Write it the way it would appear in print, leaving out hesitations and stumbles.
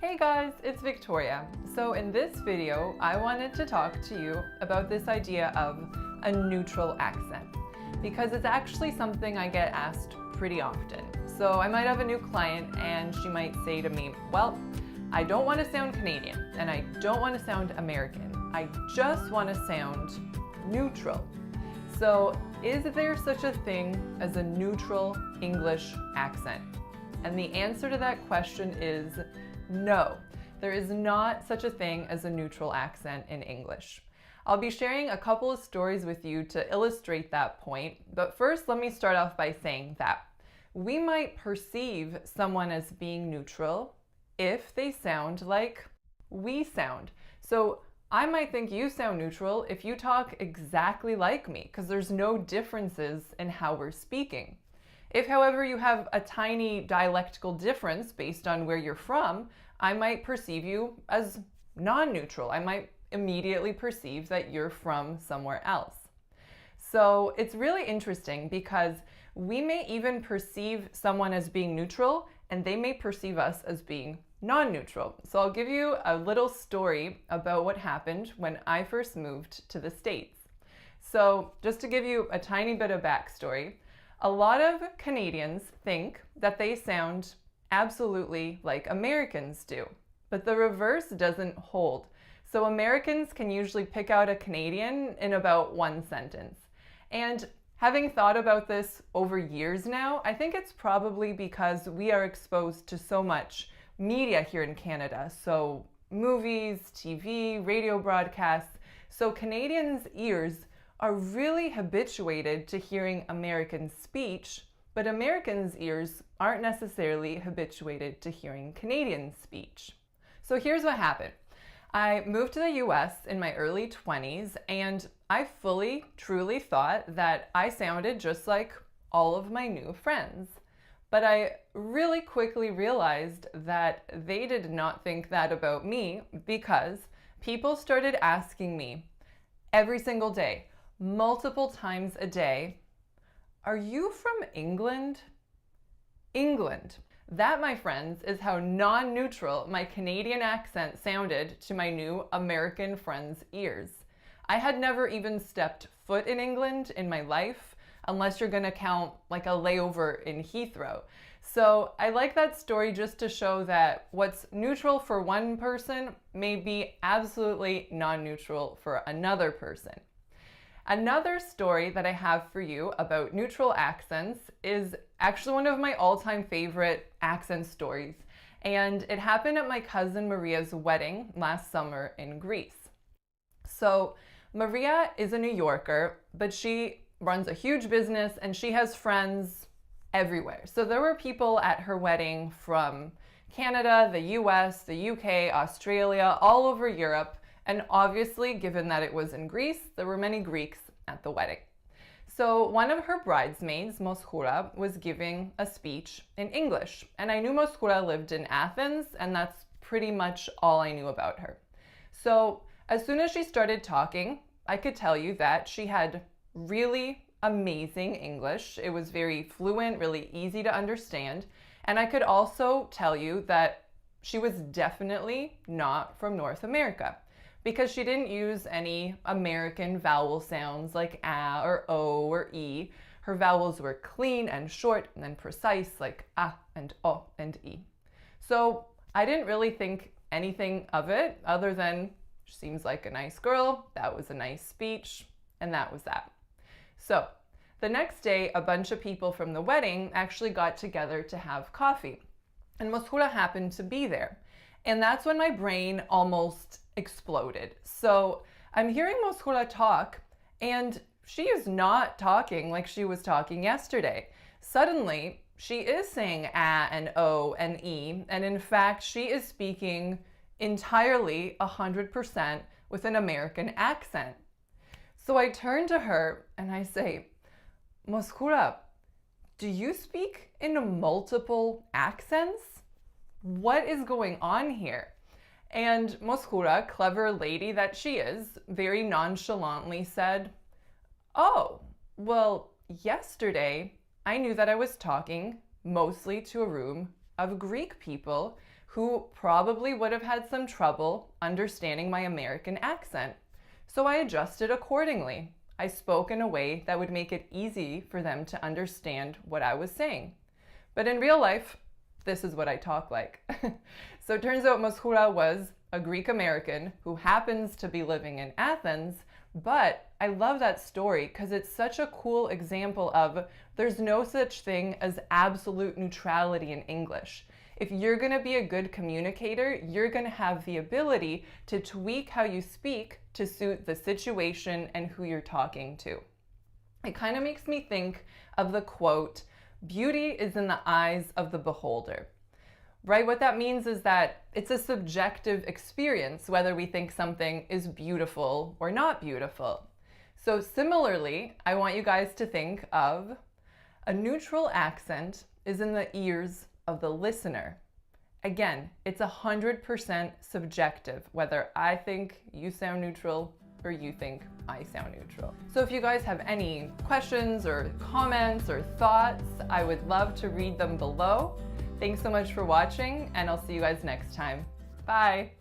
Hey guys, it's Victoria. So in this video, I wanted to talk to you about this idea of a neutral accent because it's actually something I get asked pretty often. So I might have a new client and she might say to me, well, I don't want to sound Canadian and I don't want to sound American. I just want to sound neutral. So is there such a thing as a neutral English accent? And the answer to that question is no. There is not such a thing as a neutral accent in English. I'll be sharing a couple of stories with you to illustrate that point, but first let me start off by saying that we might perceive someone as being neutral if they sound like we sound. So I might think you sound neutral if you talk exactly like me, because there's no differences in how we're speaking. If, however, you have a tiny dialectical difference based on where you're from, I might perceive you as non-neutral. I might immediately perceive that you're from somewhere else. So it's really interesting because we may even perceive someone as being neutral and they may perceive us as being non-neutral. So I'll give you a little story about what happened when I first moved to the States. So just to give you a tiny bit of backstory, a lot of Canadians think that they sound absolutely like Americans do, but the reverse doesn't hold. So Americans can usually pick out a Canadian in about one sentence. And having thought about this over years now, I think it's probably because we are exposed to so much media here in Canada. So movies, TV, radio broadcasts. So Canadians' ears are really habituated to hearing American speech, but Americans' ears aren't necessarily habituated to hearing Canadian speech. So here's what happened. I moved to the US in my early 20s and I fully, truly thought that I sounded just like all of my new friends. But I really quickly realized that they did not think that about me because people started asking me every single day, multiple times a day, are you from England? England. That, my friends, is how non-neutral my Canadian accent sounded to my new American friends' ears. I had never even stepped foot in England in my life, unless you're gonna count like a layover in Heathrow. So I like that story just to show that what's neutral for one person may be absolutely non-neutral for another person. Another story that I have for you about neutral accents is actually one of my all-time favorite accent stories, and it happened at my cousin Maria's wedding last summer in Greece. So Maria is a New Yorker, but she runs a huge business and she has friends everywhere. So there were people at her wedding from Canada, the US, the UK, Australia, all over Europe. And obviously, given that it was in Greece, there were many Greeks at the wedding. So one of her bridesmaids, Moschura, was giving a speech in English. And I knew Moschura lived in Athens, and that's pretty much all I knew about her. So as soon as she started talking, I could tell you that she had really amazing English. It was very fluent, really easy to understand. And I could also tell you that she was definitely not from North America, because she didn't use any American vowel sounds like a or o or e. Her vowels were clean and short and then precise like a and o and e. So I didn't really think anything of it other than she seems like a nice girl, that was a nice speech, and that was that. So the next day, a bunch of people from the wedding actually got together to have coffee, and Moschura happened to be there. And that's when my brain almost exploded. So I'm hearing Moschura talk and she is not talking like she was talking yesterday. Suddenly, she is saying a and o and e, and in fact, she is speaking entirely 100% with an American accent. So I turn to her and I say, Moschura, do you speak in multiple accents? What is going on here? And Moschura, clever lady that she is, very nonchalantly said, oh, well, yesterday I knew that I was talking mostly to a room of Greek people who probably would have had some trouble understanding my American accent. So I adjusted accordingly. I spoke in a way that would make it easy for them to understand what I was saying. But in real life, this is what I talk like. So it turns out Moschura was a Greek American who happens to be living in Athens, but I love that story because it's such a cool example of there's no such thing as absolute neutrality in English. If you're going to be a good communicator, you're going to have the ability to tweak how you speak to suit the situation and who you're talking to. It kind of makes me think of the quote, "Beauty is in the eyes of the beholder." Right? What that means is that it's a subjective experience whether we think something is beautiful or not beautiful. So similarly, I want you guys to think of a neutral accent is in the ears of the listener. Again, it's 100% subjective, whether I think you sound neutral or you think I sound neutral. So if you guys have any questions or comments or thoughts, I would love to read them below. Thanks so much for watching, and I'll see you guys next time. Bye!